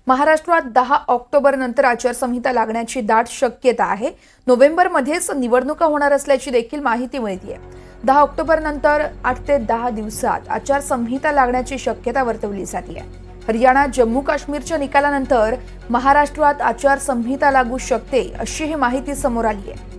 महाराष्ट्रात 10 ऑक्टोबर नंतर आचारसंहिता लागण्याची दाट शक्यता आहे। नोव्हेंबरमध्येच निवडणुका होणार असल्याची देखील माहिती मिळते। 10 ऑक्टोबर नंतर 8 ते 10 दिवसात आचारसंहिता लागण्याची शक्यता वर्तवली जाते। हरियाणा जम्मू काश्मीरच्या निकालानंतर महाराष्ट्रात आचारसंहिता लागू शकते अशी ही माहिती समोर आली आहे।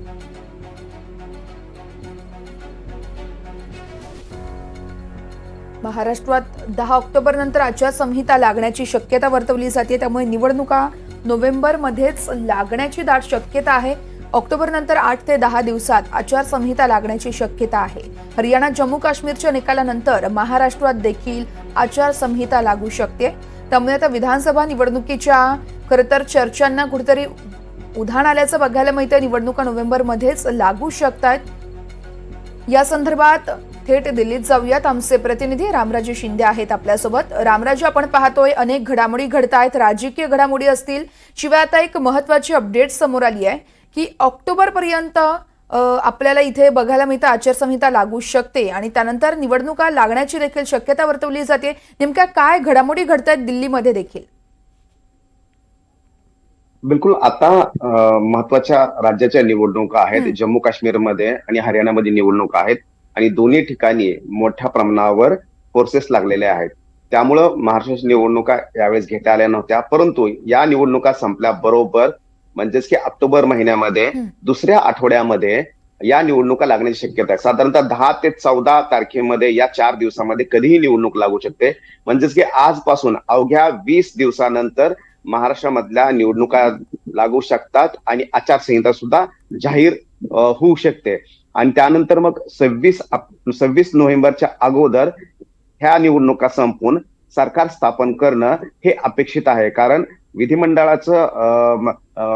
महाराष्ट्रात 10 ऑक्टोबर नंतर आचारसंहिता लागण्याची शक्यता वर्तवली जाते, त्यामुळे निवडणुका नोव्हेंबरमध्येच लागण्याची दाट शक्यता आहे। ऑक्टोबर नंतर 8 ते 10 दिवसात आचारसंहिता लागण्याची शक्यता आहे। हरियाणा जम्मू काश्मीरच्या निकालानंतर महाराष्ट्रात देखील आचारसंहिता लागू शकते, त्यामुळे आता विधानसभा निवडणुकीच्या खरतर चर्चांना कुठेतरी उधाण आल्याचं बघायला मिळतं। निवडणुका नोव्हेंबरमध्येच लागू शकतात। या संदर्भात थेट दिल्लीत जाऊयात। आमचे प्रतिनिधी रामराजे शिंदे आहेत आपल्यासोबत। रामराजे, आपण पाहतोय अनेक घडामोडी घडतायत, राजकीय घडामोडी असतील, शिवाय आता एक महत्त्वाची अपडेट समोर आली आहे की ऑक्टोबर पर्यंत आपल्याला इथे बघायला मिळतं आचारसंहिता लागू शकते आणि त्यानंतर निवडणुका लागण्याची देखील शक्यता वर्तवली जाते। नेमक्या काय घडामोडी घडतायत दिल्लीमध्ये देखील? बिलकुल, आता महत्वाच्या राज्याच्या निवडणुका आहेत। जम्मू काश्मीरमध्ये आणि हरियाणामध्ये निवडणुका आहेत आणि दोन्ही ठिकाणी मोठ्या प्रमाणावर फोर्सेस लागलेले आहेत। त्यामुळं महाराष्ट्राच्या निवडणुका यावेळेस घेता आल्या नव्हत्या, परंतु या निवडणुका संपल्याबरोबर म्हणजेच की ऑक्टोबर महिन्यामध्ये दुसऱ्या आठवड्यामध्ये या निवडणुका लागण्याची शक्यता आहे। साधारणतः 10 ते 14 तारखेमध्ये या 4 दिवसामध्ये कधीही निवडणूक लागू शकते। म्हणजेच की आजपासून अवघ्या 20 दिवसानंतर महाराष्ट्रामधल्या निवडणुका लागू शकतात आणि आचारसंहिता सुद्धा जाहीर होऊ शकते। आणि त्यानंतर मग 26 नोव्हेंबरच्या अगोदर ह्या निवडणुका संपून सरकार स्थापन करणं हे अपेक्षित आहे। कारण विधिमंडळाचं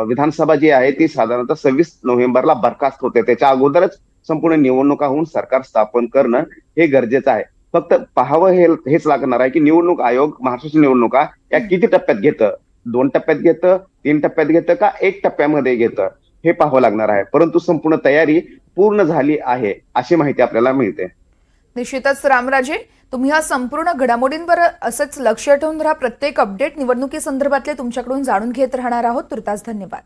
विधानसभा जी आहे ती साधारणतः 26 नोव्हेंबरला बरखास्त होते। त्याच्या अगोदरच संपूर्ण निवडणुका होऊन सरकार स्थापन करणं हे गरजेचं आहे। फक्त पाहावं हेच लागणार आहे की निवडणूक आयोग महाराष्ट्राच्या निवडणुका या किती टप्प्यात घेतं, 2 टप्प्यात घेतं, 3 टप्प्यात घेतं का 1 टप्प्यामध्ये घेतं, हे पाहावं लागणार आहे। परंतु संपूर्ण तयारी पूर्ण झाली आहे अशी माहिती आपल्याला मिळते। निश्चितच रामराजे, तुम्ही या संपूर्ण घडामोडींवर असंच लक्ष ठेवून राहा। प्रत्येक अपडेट निवडणुकी संदर्भातले तुमच्याकडून जाणून घेत राहणार आहोत। तुर्तास धन्यवाद।